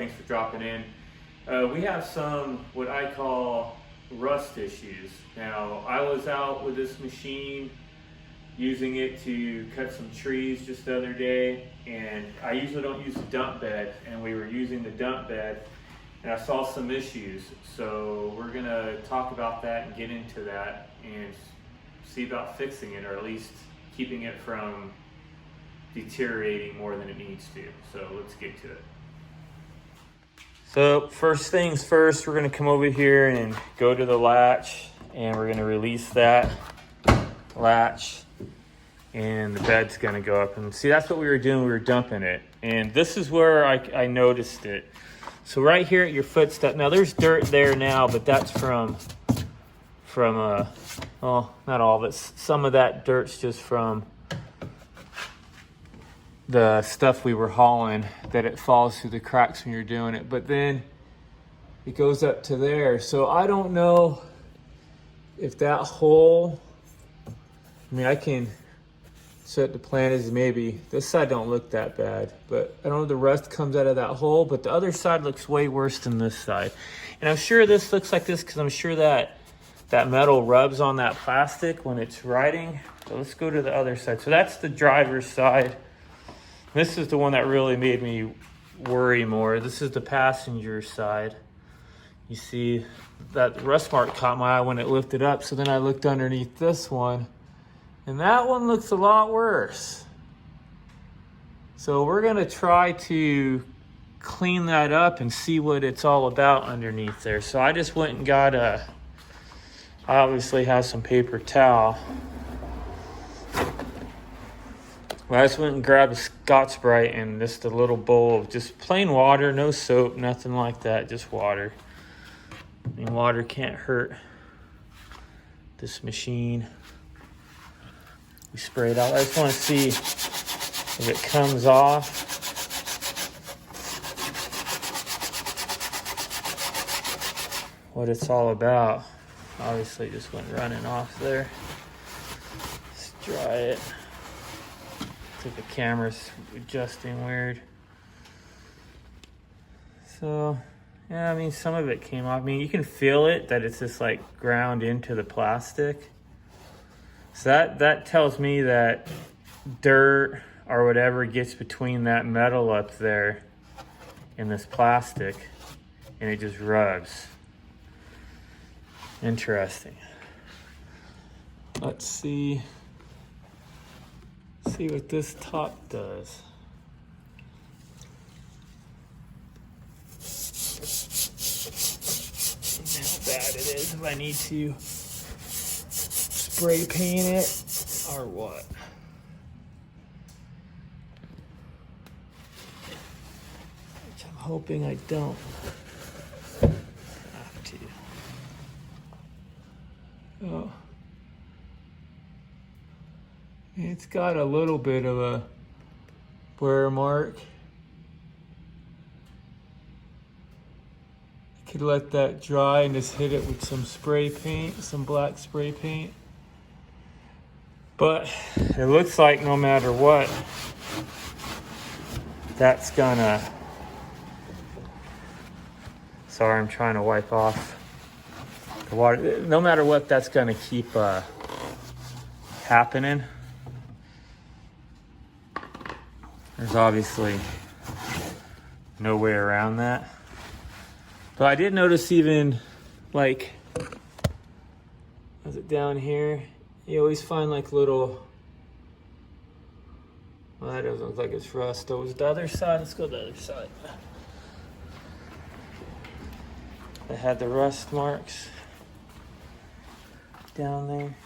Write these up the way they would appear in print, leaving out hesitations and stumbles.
Thanks for dropping in. We have some what I call rust issues. Now, I was out with this machine using it to cut some trees just the other day, and I usually don't use the dump bed, and we were using the dump bed and I saw some issues. So we're gonna talk about that and get into that and see about fixing it, or at least keeping it from deteriorating more than it needs to. So let's get to it. So first things first, we're gonna come over here and go to the latch, and we're gonna release that latch, and the bed's gonna go up. And see, that's what we were doing, we were dumping it. And this is where I noticed it. So right here at your footstep, now there's dirt there now, but that's from well, not all of it. Some of that dirt's just from the stuff we were hauling, that it falls through the cracks when you're doing it. But then it goes up to there. So I don't know if that hole, I mean, I can set the plan as maybe this side don't look that bad, but I don't know if the rust comes out of that hole, but the other side looks way worse than this side. And I'm sure this looks like this because I'm sure that metal rubs on that plastic when it's riding. So let's go to the other side. So that's the driver's side. This is the one that really made me worry more. This is the passenger side. You see that rust mark caught my eye when it lifted up. So then I looked underneath this one, and that one looks a lot worse. So we're gonna try to clean that up and see what it's all about underneath there. So I just went and got I obviously have some paper towel. Well, I just went and grabbed a Scotch-Brite and just a little bowl of just plain water, no soap, nothing like that, just water. I mean, water can't hurt this machine. We spray it out. I just want to see if it comes off. What it's all about. Obviously just went running off there. Let's dry it. I think the camera's adjusting weird. So, yeah, I mean, some of it came off. I mean, you can feel it, that it's just like ground into the plastic. So that tells me that dirt or whatever gets between that metal up there and this plastic, and it just rubs. Interesting. Let's see what this top does. And how bad it is, if I need to spray paint it or what. Which I'm hoping I don't have to. Oh. It's got a little bit of a wear mark. You could let that dry and just hit it with some spray paint, some black spray paint. But it looks like no matter what, that's gonna... Sorry, I'm trying to wipe off the water. No matter what, that's gonna keep happening. There's obviously no way around that. But I did notice even, like, is it down here? You always find like little, well, that doesn't look like it's rust. Though, was the other side? Let's go to the other side. They had the rust marks down there.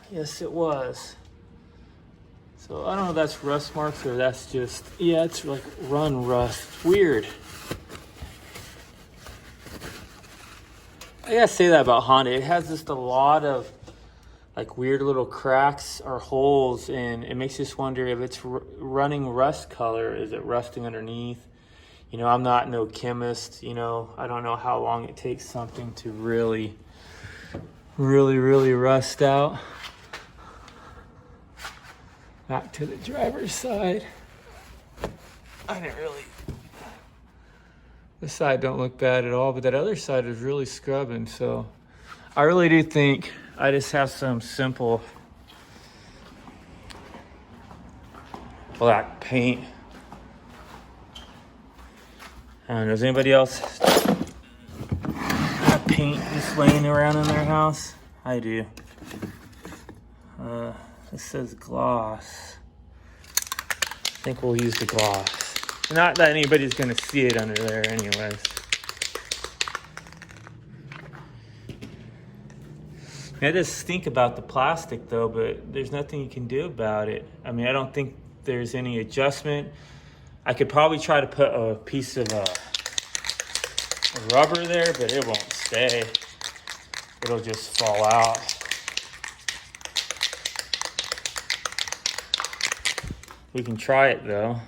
Yes, it was. So I don't know if that's rust marks or that's just, yeah, it's like run rust. Weird. I gotta say that about Honda. It has just a lot of like weird little cracks or holes, and it makes you just wonder if it's running rust color. Is it rusting underneath? You know, I'm not no chemist. You know, I don't know how long it takes something to really rust out. Back to the driver's side. I didn't really, this side don't look bad at all, but that other side is really scrubbing. So I really do think I just have some simple black paint. I don't know, does anybody else have paint just laying around in their house? I do. This says gloss. I think we'll use the gloss. Not that anybody's gonna see it under there anyways. I just think about the plastic though, but there's nothing you can do about it. I mean, I don't think there's any adjustment. I could probably try to put a piece of rubber there, but it won't stay. It'll just fall out. We can try it though,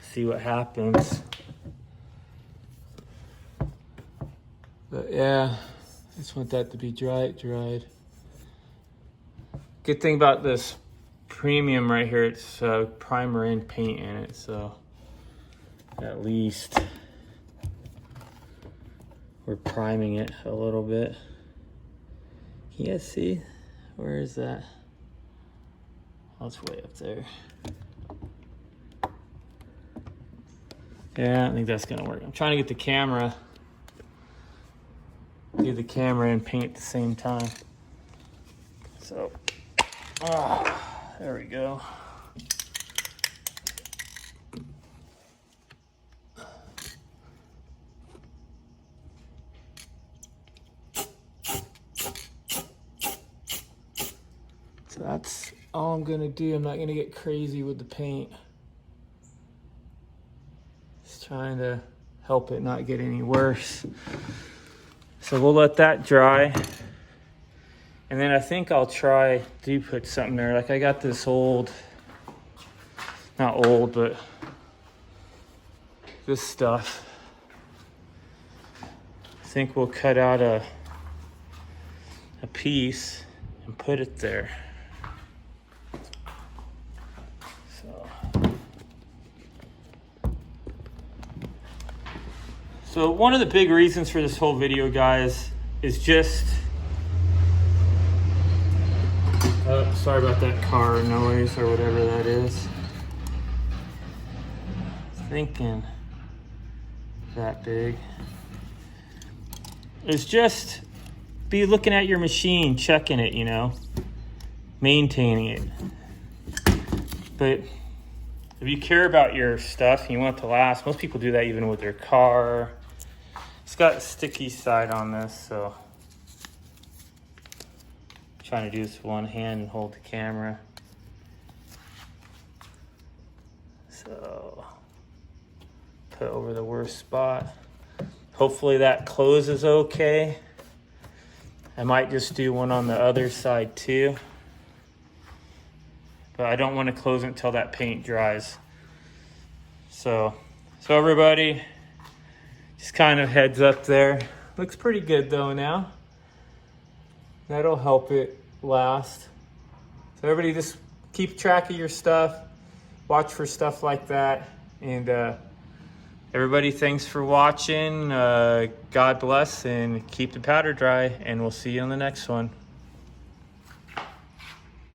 see what happens. But yeah, I just want that to be dried. Good thing about this premium right here, it's primer and paint in it, so at least we're priming it a little bit. Can you guys see? Where is that? Oh, it's way up there. Yeah, I think that's gonna work. I'm trying to get the camera, do the camera and paint at the same time. So, there we go. So that's all I'm gonna do. I'm not gonna get crazy with the paint. Just trying to help it not get any worse. So we'll let that dry. And then I think I'll try to put something there. Like I got this old, not old, but this stuff. I think we'll cut out a piece and put it there. So one of the big reasons for this whole video, guys, is just, sorry about that car noise or whatever that is. Thinking that big. It's just be looking at your machine, checking it, you know, maintaining it. But if you care about your stuff and you want it to last, most people do that even with their car. It's got a sticky side on this, so I'm trying to do this with one hand and hold the camera. So put over the worst spot. Hopefully that closes okay. I might just do one on the other side too, but I don't want to close it until that paint dries. So everybody, just kind of heads up there. Looks pretty good though now. That'll help it last. So everybody just keep track of your stuff. Watch for stuff like that. And everybody, thanks for watching. God bless and keep the powder dry. And we'll see you on the next one.